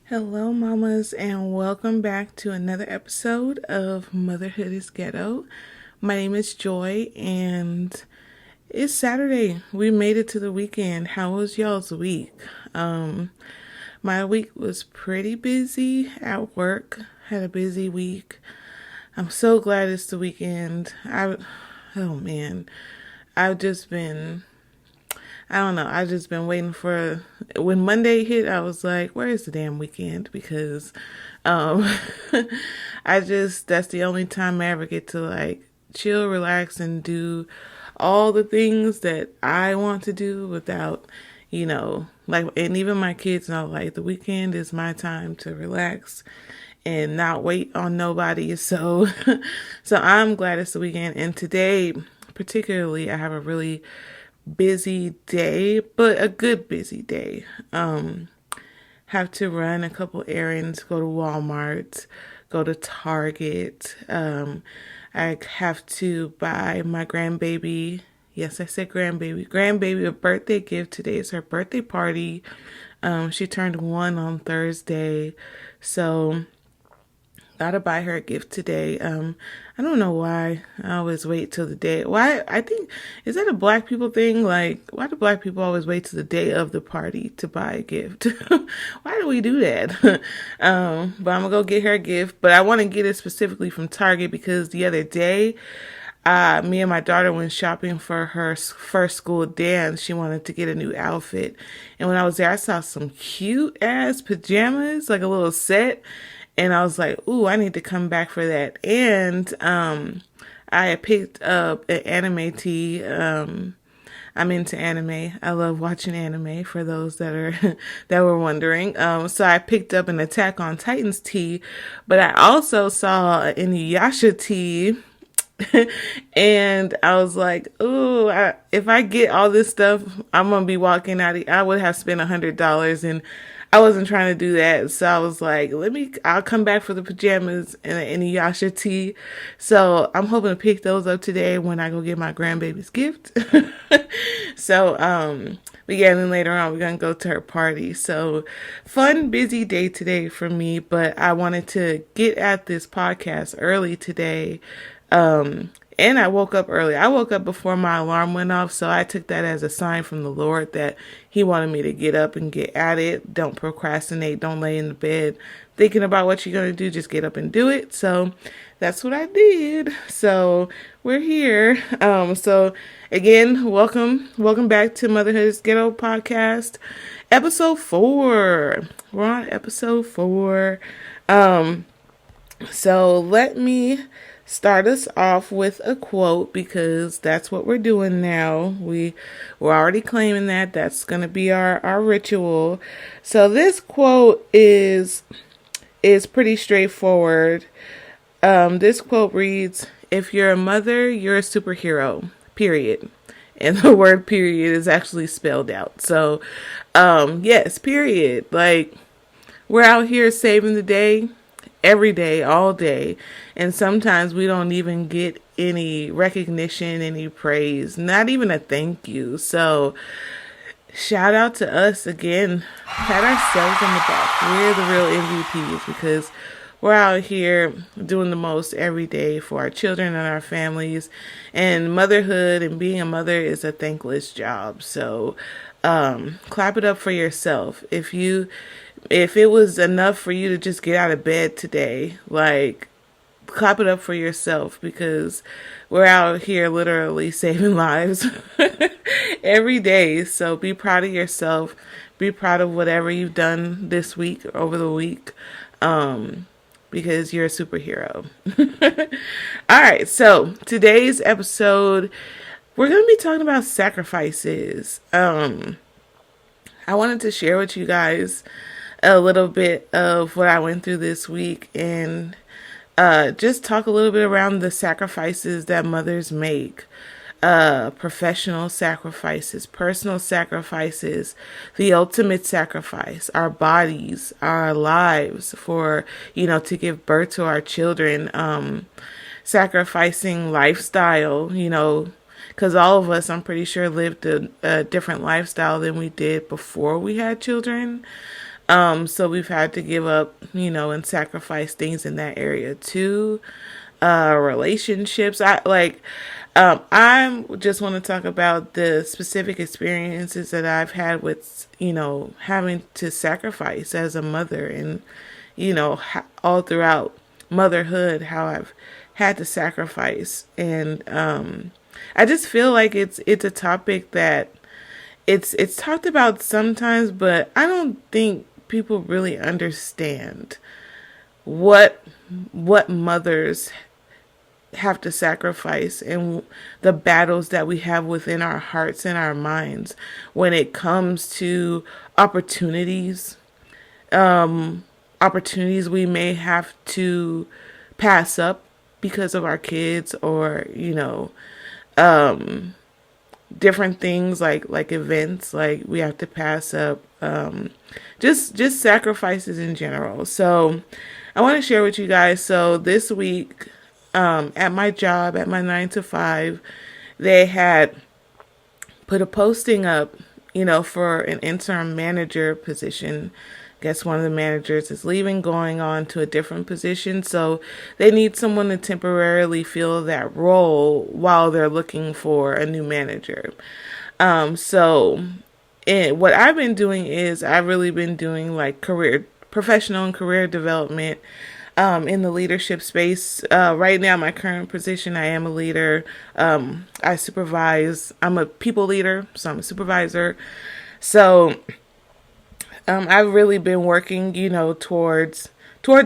Hello, mamas, and welcome back to another episode of Motherhood is Ghetto. My name is Joy, and it's Saturday. We made it to the weekend. How was y'all's week? My week was pretty busy at work. Had a busy week. I'm so glad it's the weekend. Oh man, I've just been I don't know. I've just been waiting for when Monday hit. I was like, "Where is the damn weekend?" Because, um, that's the only time I ever get to like chill, relax, and do all the things that I want to do without, like, and even my kids know like the weekend is my time to relax and not wait on nobody. So, so I'm glad it's the weekend. And today, particularly, I have a really busy day, but a good busy day. Have to run a couple errands, go to Walmart, go to Target. I have to buy my grandbaby. Yes, I said grandbaby a birthday gift. Today is her birthday party. She turned 1 on Thursday. So gotta buy her a gift today. I don't know why I always wait till the day. Why? I think, is that a black people thing? Like, why do black people always wait till the day of the party to buy a gift? Why do we do that? But I'm gonna go get her a gift. But I want to get it specifically from Target because the other day, me and my daughter went shopping for her first school dance. She wanted to get a new outfit. And when I was there, I saw some cute ass pajamas, like a little set. And I was like, ooh, I need to come back for that. And I had picked up an anime tee. I'm into anime. I love watching anime for those that are that were wondering. So I picked up an Attack on Titans tee, but I also saw an Inuyasha tee. And I was like, ooh, if I get all this stuff, I'm going to be walking out. I would have spent $100 and I wasn't trying to do that. So I was like, I'll come back for the pajamas and the Inuyasha tee. So I'm hoping to pick those up today when I go get my grandbaby's gift. So, but yeah, and then later on, we're going to go to her party. So fun, busy day today for me, but I wanted to get at this podcast early today. And I woke up early. I woke up before my alarm went off, so I took that as a sign from the Lord that He wanted me to get up and get at it. Don't procrastinate. Don't lay in the bed thinking about what you're going to do. Just get up and do it. So that's what I did. So we're here. So again, welcome back to Motherhood's Ghetto podcast, episode 4. We're on episode 4. So let me start us off with a quote because that's what we're doing now. We're already claiming that. That's going to be our ritual. So this quote is pretty straightforward. This quote reads, "If you're a mother, you're a superhero, period." And the word period is actually spelled out. So, yes, period. Like, we're out here saving the day every day, all day. And sometimes we don't even get any recognition, any praise, not even a thank you. So shout out to us again. Pat ourselves on the back. We're the real MVPs because we're out here doing the most every day for our children and our families. And motherhood and being a mother is a thankless job. So clap it up for yourself. If it was enough for you to just get out of bed today, like, clap it up for yourself because we're out here literally saving lives every day. So be proud of yourself. Be proud of whatever you've done this week, over the week, because you're a superhero. All right. So today's episode, we're going to be talking about sacrifices. I wanted to share with you guys a little bit of what I went through this week and just talk a little bit around the sacrifices that mothers make. Professional sacrifices, personal sacrifices, the ultimate sacrifice, our bodies, our lives for, to give birth to our children, sacrificing lifestyle, because all of us, I'm pretty sure, lived a different lifestyle than we did before we had children. So we've had to give up, and sacrifice things in that area too. Relationships. I just want to talk about the specific experiences that I've had with, having to sacrifice as a mother, and, all throughout motherhood, how I've had to sacrifice. And, I just feel like it's a topic that it's talked about sometimes, but I don't think people really understand what mothers have to sacrifice, and the battles that we have within our hearts and our minds when it comes to opportunities, opportunities we may have to pass up because of our kids, or different things like events, like we have to pass up, just sacrifices in general. So I want to share with you guys. So this week, at my job, at my 9 to 5, they had put a posting up, for an interim manager position. Guess one of the managers is leaving, going on to a different position. So they need someone to temporarily fill that role while they're looking for a new manager. What I've been doing is I've really been doing like professional and career development, in the leadership space. Right now, my current position, I am a leader. I supervise. I'm a people leader, so I'm a supervisor. So I've really been working, towards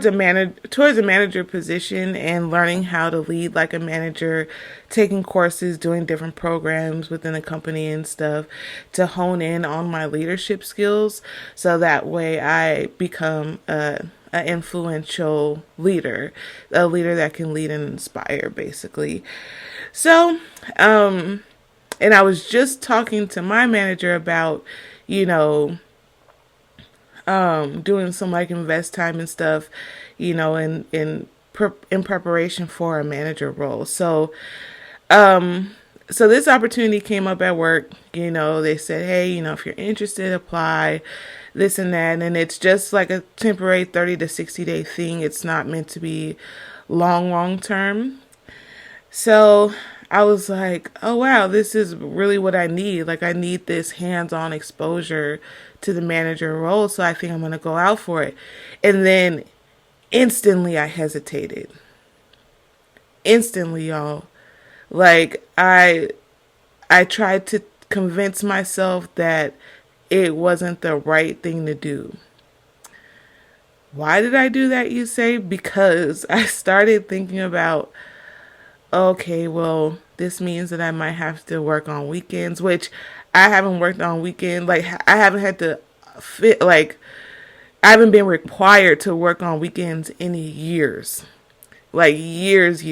a manager position, and learning how to lead like a manager, taking courses, doing different programs within the company and stuff to hone in on my leadership skills, so that way I become an influential leader, a leader that can lead and inspire, basically. So, and I was just talking to my manager about, doing some like invest time and stuff, in preparation for a manager role. So this opportunity came up at work. They said, hey, if you're interested, apply, this and that. And it's just like a temporary 30 to 60 day thing. It's not meant to be long term. So I was like, oh wow, this is really what I need. Like, I need this hands-on exposure to the manager role. So I think I'm going to go out for it. And then instantly I hesitated. Instantly, y'all. Like, I tried to convince myself that it wasn't the right thing to do. Why did I do that, you say? Because I started thinking about, okay, well, this means that I might have to work on weekends, which I haven't worked on weekends. Like, I haven't had to I haven't been required to work on weekends in years. Like, years.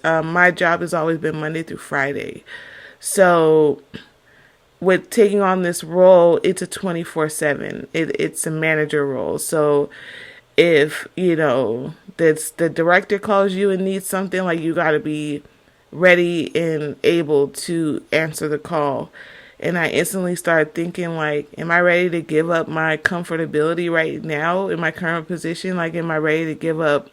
My job has always been Monday through Friday. So with taking on this role, it's a 24/7. It's a manager role. So if, the director calls you and needs something, like, you got to be ready and able to answer the call. And I instantly started thinking, like, am I ready to give up my comfortability right now in my current position? Like, am I ready to give up,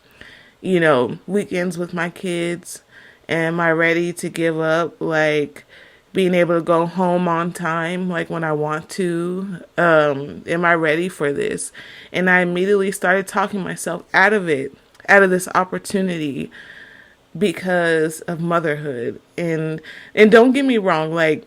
weekends with my kids? Am I ready to give up, like, being able to go home on time, like, when I want to? Am I ready for this? And I immediately started talking myself out of this opportunity, because of motherhood. And don't get me wrong, like,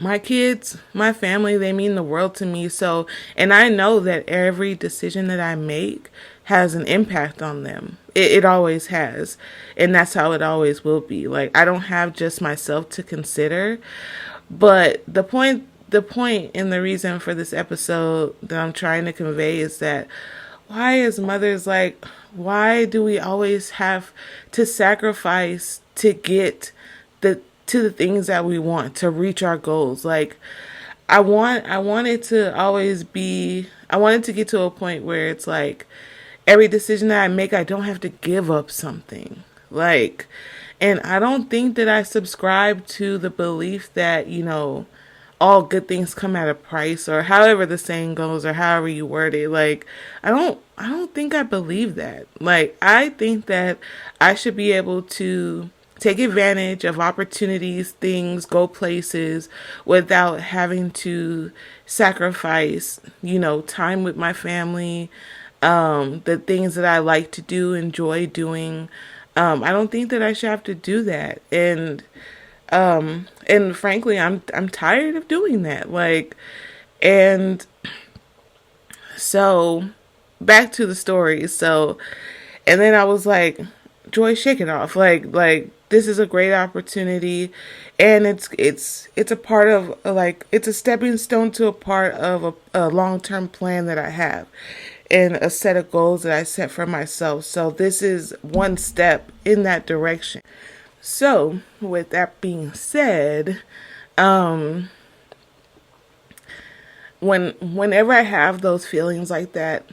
my kids, my family, they mean the world to me. So, and I know that every decision that I make has an impact on them. It always has. And that's how it always will be. Like, I don't have just myself to consider. But the point and the reason for this episode that I'm trying to convey is that, why as mothers, like, why do we always have to sacrifice to get to the things that we want, to reach our goals? Like, I want it to get to a point where it's like, every decision that I make, I don't have to give up something. And I don't think that I subscribe to the belief that, all good things come at a price, or however the saying goes, or however you word it. Like, I don't think I believe that. Like, I think that I should be able to take advantage of opportunities, things, go places without having to sacrifice, time with my family, the things that I like to do, enjoy doing. I don't think that I should have to do that. And frankly, I'm tired of doing that. Like, and so back to the story. So, and then I was like, Joy, shake it off. Like this is a great opportunity, and it's a part of, like, it's a stepping stone to a part of a long-term plan that I have, and a set of goals that I set for myself. So this is one step in that direction. So with that being said, whenever I have those feelings like that,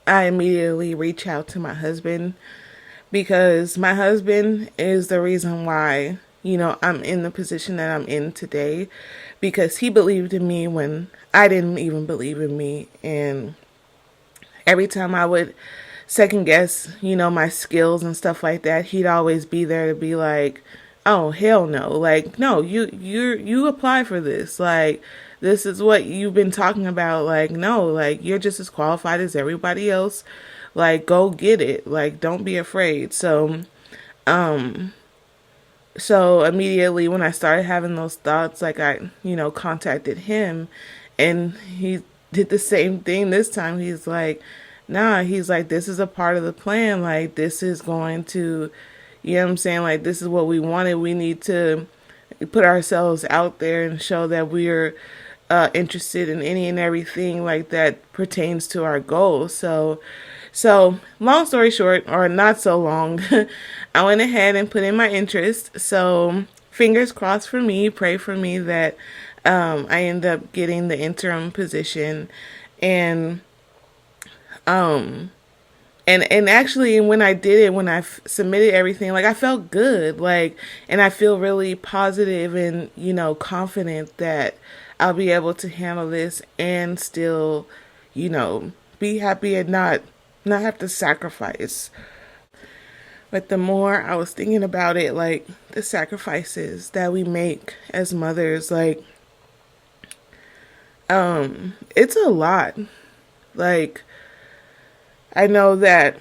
I immediately reach out to my husband, because my husband is the reason why, I'm in the position that I'm in today, because he believed in me when I didn't even believe in me. And every time I would second guess, my skills and stuff like that, he'd always be there to be like, oh, hell no. Like, no, you apply for this. Like, this is what you've been talking about. Like, no, like, you're just as qualified as everybody else. Like, go get it. Like, don't be afraid. So immediately when I started having those thoughts, like, I, contacted him, and he did the same thing this time. He's like, nah, he's like, this is a part of the plan. Like, this is going to, you know what I'm saying? Like, this is what we wanted. We need to put ourselves out there and show that we're interested in any and everything like that pertains to our goals. So long story short, or not so long, I went ahead and put in my interest. So fingers crossed for me, pray for me that I end up getting the interim position. And and actually, when I did it, when I submitted everything, like, I felt good, like, and I feel really positive and, confident that I'll be able to handle this and still, be happy and not have to sacrifice. But the more I was thinking about it, like, the sacrifices that we make as mothers, like, it's a lot. Like, I know that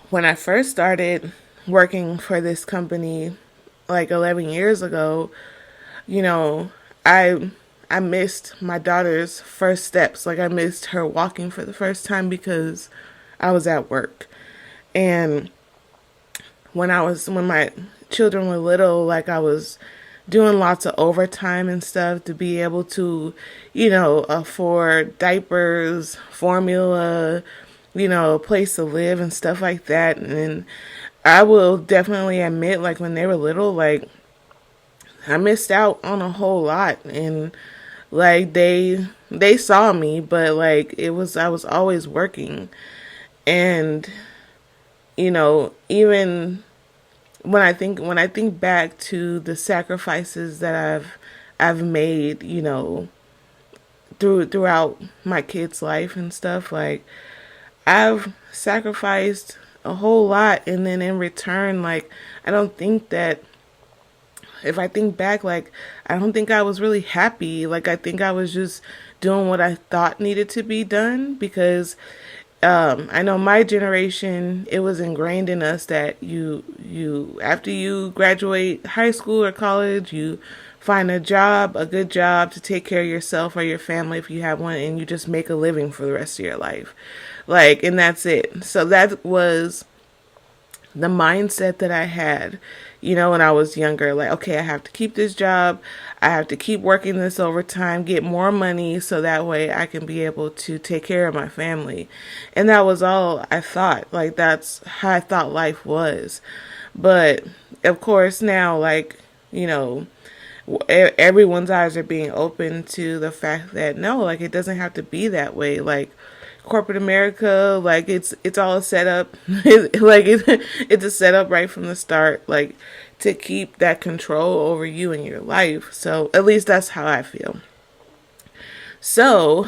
when I first started working for this company, like 11 years ago, I missed my daughter's first steps. Like, I missed her walking for the first time because I was at work. And when my children were little, like, I was doing lots of overtime and stuff to be able to, afford diapers, formula, a place to live and stuff like that. And I will definitely admit, like, when they were little, like, I missed out on a whole lot. And like, they saw me, but like, I was always working. And even when I think back to the sacrifices that I've made, throughout my kid's life and stuff, like, I've sacrificed a whole lot, and then in return, like, I don't think that, if I think back, like, I don't think I was really happy. Like, I think I was just doing what I thought needed to be done, because I know my generation, it was ingrained in us that you after you graduate high school or college, you find a job, a good job, to take care of yourself or your family if you have one, and you just make a living for the rest of your life. Like, and that's it. So that was the mindset that I had, when I was younger. Like, okay, I have to keep this job. I have to keep working this overtime, get more money, so that way I can be able to take care of my family. And that was all I thought. Like, that's how I thought life was. But of course now, like, everyone's eyes are being open to the fact that no, like, it doesn't have to be that way. Like, corporate America, like, it's all a setup. Like, it's a setup right from the start, like, to keep that control over you and your life. So at least that's how I feel. So,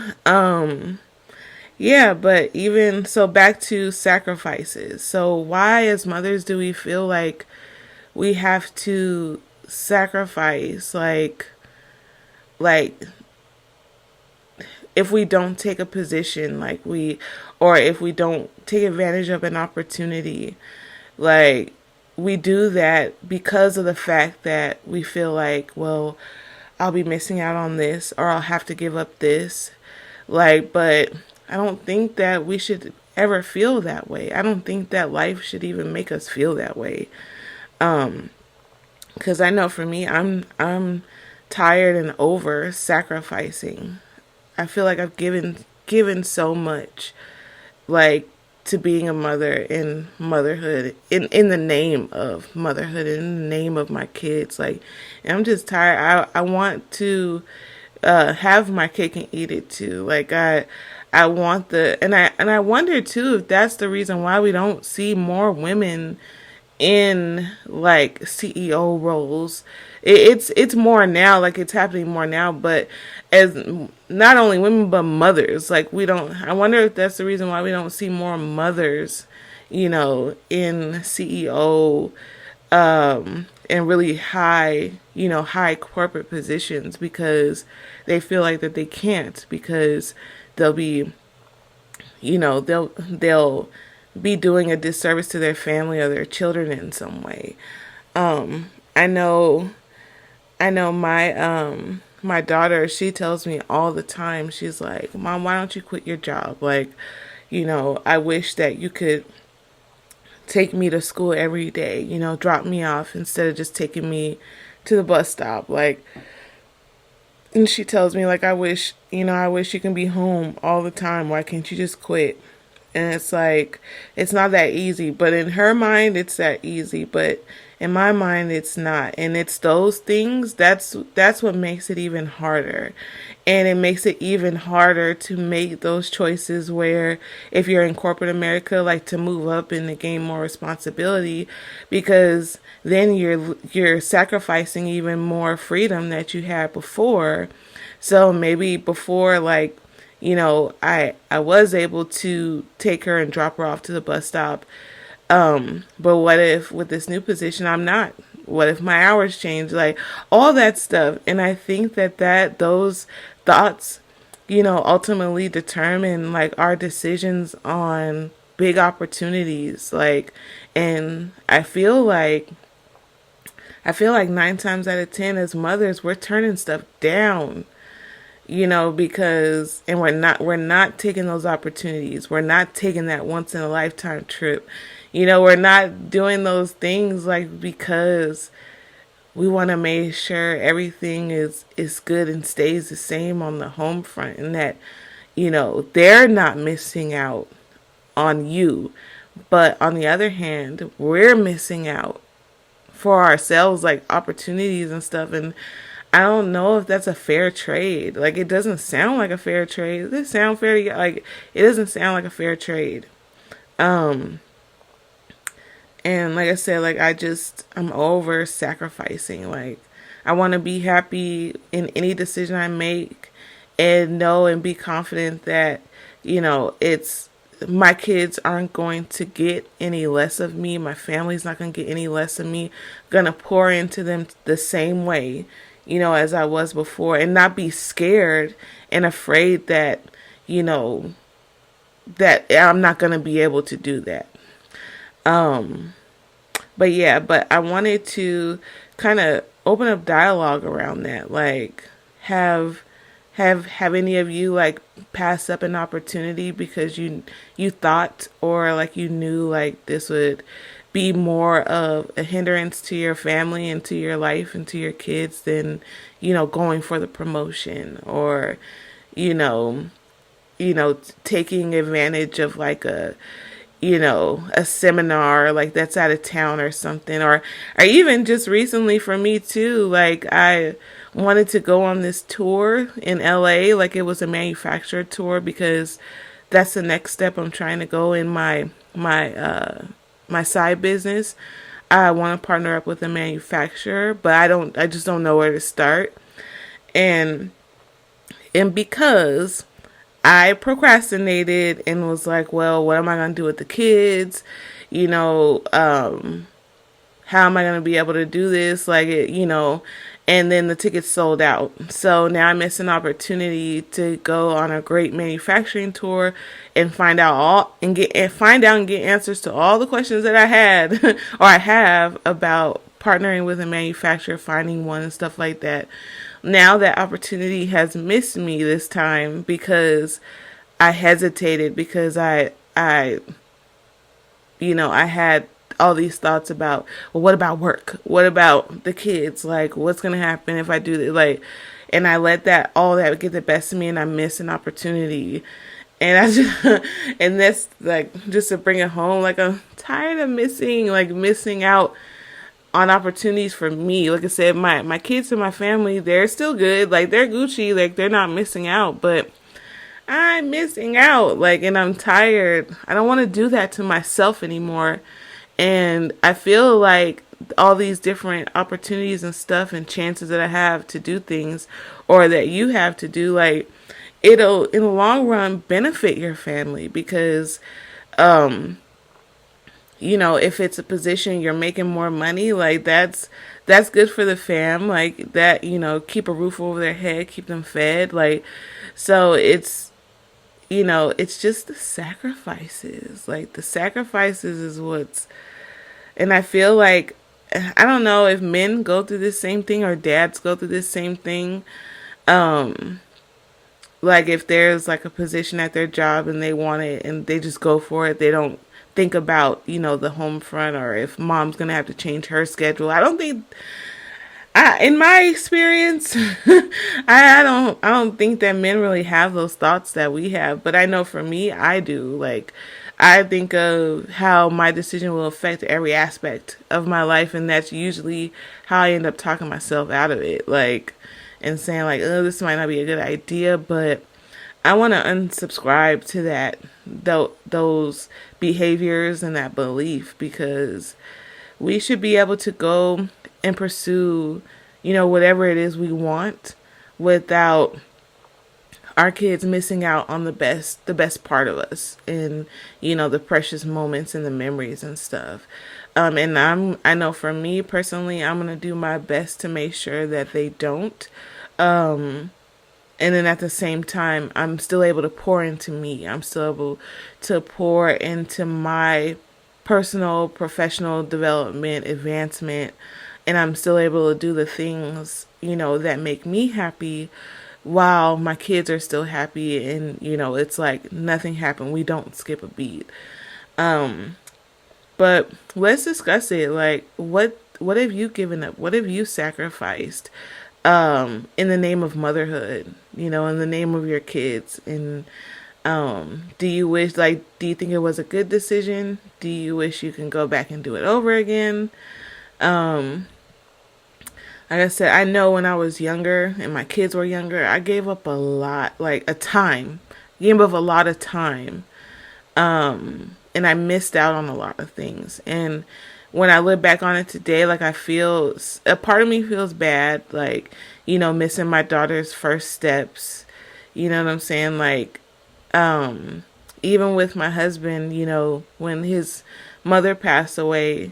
yeah, but even so, back to sacrifices. So why as mothers do we feel like we have to sacrifice, like if we don't take a position, or if we don't take advantage of an opportunity, like we do that because of the fact that we feel like, well, I'll be missing out on this, or I'll have to give up this. But I don't think that we should ever feel that way. I don't think that life should even make us feel that way. Because I know for me, I'm tired and over sacrificing. I feel like I've given so much, like, to being a mother in motherhood, in the name of motherhood, in the name of my kids. Like, and I'm just tired. I want to have my cake and eat it too. Like, I want and I wonder too if that's the reason why we don't see more women in like CEO roles. It's more now, like it's happening more now, but as not only women but mothers, like we don't, I wonder if that's the reason why we don't see more mothers, in CEO and really high, high corporate positions, because they feel like that they can't, because they'll be, they'll be doing a disservice to their family or their children in some way. I know my daughter, she tells me all the time, she's like, Mom, why don't you quit your job? Like, I wish that you could take me to school every day, drop me off instead of just taking me to the bus stop. Like, and she tells me, like, I wish you can be home all the time. Why can't you just quit? And it's like, it's not that easy, but in her mind, it's that easy. But in my mind, it's not. And it's those things, that's what makes it even harder. And it makes it even harder to make those choices where, if you're in corporate America, like to move up and to gain more responsibility, because then you're sacrificing even more freedom that you had before. So maybe before, like, I was able to take her and drop her off to the bus stop. But what if with this new position, I'm not? What if my hours change? Like, all that stuff. And I think that those thoughts, ultimately determine like our decisions on big opportunities. Like, and I feel like 9 times out of 10 as mothers, we're turning stuff down. Because, and we're not taking those opportunities. We're not taking that once in a lifetime trip. We're not doing those things like because we want to make sure everything is good and stays the same on the home front, and that, they're not missing out on you. But on the other hand, we're missing out for ourselves, like opportunities and stuff. And I don't know if that's a fair trade. Like, it doesn't sound like a fair trade. Does it sound fair to you? Like, it doesn't sound like a fair trade. And like I said, like, I'm over sacrificing. Like, I want to be happy in any decision I make, and know and be confident that, it's, my kids aren't going to get any less of me. My family's not going to get any less of me. I'm going to pour into them the same way, as I was before, and not be scared and afraid that, that I'm not going to be able to do that. But I wanted to kind of open up dialogue around that. Like, have any of you like passed up an opportunity because you thought, or like you knew like this would be more of a hindrance to your family and to your life and to your kids than, going for the promotion, or, taking advantage of like a seminar like that's out of town or something, or even just recently for me too, like I wanted to go on this tour in LA, like it was a manufacturer tour, because that's the next step I'm trying to go in my side business. I want to partner up with a manufacturer, but I just don't know where to start. And because I procrastinated and was like, well, what am I going to do with the kids? You know, how am I going to be able to do this? Like, and then the tickets sold out. So now I missed an opportunity to go on a great manufacturing tour and find out and get answers to all the questions that I had or I have about partnering with a manufacturer, finding one and stuff like that. Now that opportunity has missed me this time because I hesitated because I had all these thoughts about, well, what about work? What about the kids? Like, what's going to happen if I do this? Like, and I let all that get the best of me and I missed an opportunity. And and that's like, just to bring it home, like, I'm tired of missing out on opportunities for me. Like I said, my kids and my family, they're still good. Like, they're Gucci. Like, they're not missing out, but I'm missing out. Like, and I'm tired. I don't want to do that to myself anymore. And I feel like all these different opportunities and stuff and chances that I have to do things or that you have to do, like, it'll in the long run benefit your family because, if it's a position you're making more money, like that's good for the fam, like that, keep a roof over their head, keep them fed. Like, so it's just the sacrifices. Like, the sacrifices is and I feel like, I don't know if men go through this same thing or dads go through this same thing. Like, if there's like a position at their job and they want it and they just go for it, they don't think about, the home front or if mom's going to have to change her schedule. I don't think, in my experience, I don't think that men really have those thoughts that we have, but I know for me, I do. Like, I think of how my decision will affect every aspect of my life, and that's usually how I end up talking myself out of it, like, and saying like, oh, this might not be a good idea, but I want to unsubscribe to those behaviors and that belief, because we should be able to go and pursue, whatever it is we want without our kids missing out on the best part of us and, the precious moments and the memories and stuff. And I know for me personally, I'm going to do my best to make sure that they don't. And then at the same time, I'm still able to pour into me. I'm still able to pour into my personal, professional development, advancement. And I'm still able to do the things, that make me happy while my kids are still happy. And, it's like nothing happened. We don't skip a beat. But let's discuss it. Like, what have you given up? What have you sacrificed? In the name of motherhood, in the name of your kids. And do you think it was a good decision? Do you wish you can go back and do it over again? Like I said, I know when I was younger and my kids were younger, I gave up a lot, gave up a lot of time. And I missed out on a lot of things. And when I look back on it today, like, I feel, a part of me feels bad, like, missing my daughter's first steps. You know what I'm saying? Like, even with my husband, when his mother passed away,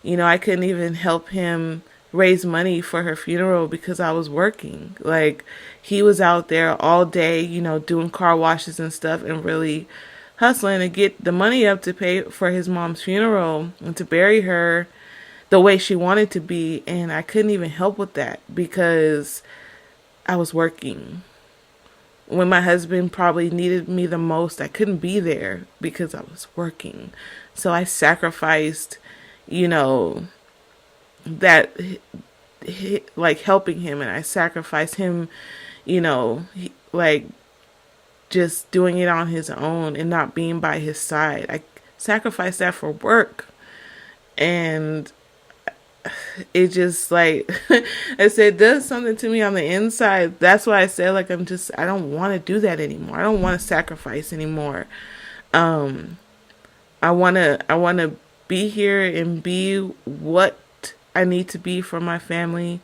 I couldn't even help him raise money for her funeral because I was working. Like, he was out there all day, doing car washes and stuff and really hustling to get the money up to pay for his mom's funeral and to bury her the way she wanted to be. And I couldn't even help with that because I was working. When my husband probably needed me the most, I couldn't be there because I was working. So I sacrificed, that, like, helping him, and I sacrificed him, just doing it on his own and not being by his side. I sacrificed that for work. And it just, like, I said, it does something to me on the inside. That's why I said, like, I don't want to do that anymore. I don't want to sacrifice anymore. I want to be here and be what I need to be for my family,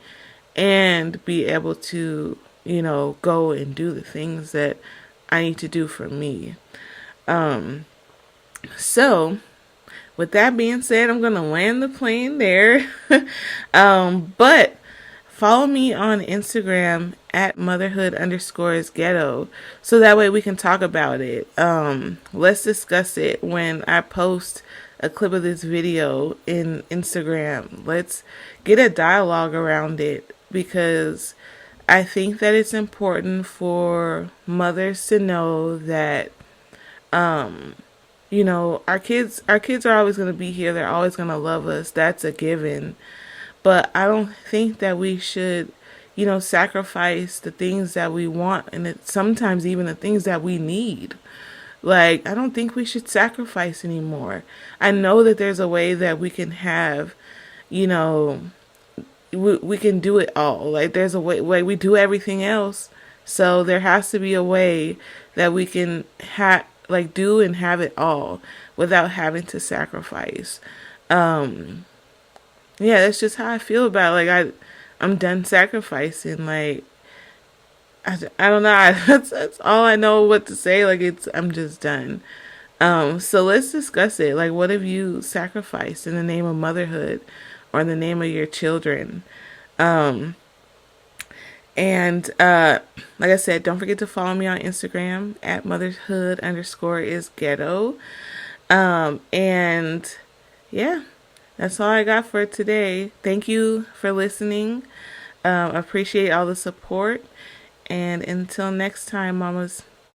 and be able to, go and do the things that I need to do for me. So, with that being said, I'm going to land the plane there. But follow me on Instagram at motherhood_ghetto, so that way we can talk about it. Let's discuss it when I post a clip of this video in Instagram. Let's get a dialogue around it, because I think that it's important for mothers to know that our kids are always going to be here. They're always going to love us. That's a given. But I don't think that we should, sacrifice the things that we want, and sometimes even the things that we need. Like, I don't think we should sacrifice anymore. I know that there's a way that we can have, we can do it all. Like, there's a way we do everything else. So there has to be a way that we can do and have it all without having to sacrifice. Yeah, that's just how I feel about it. Like, I'm done sacrificing. Like, I don't know. That's all I know what to say. Like, I'm just done. So let's discuss it. Like, what have you sacrificed in the name of motherhood or in the name of your children? And like I said, don't forget to follow me on Instagram at motherhood_is_ghetto. And yeah, that's all I got for today. Thank you for listening. Appreciate all the support. And until next time, mamas.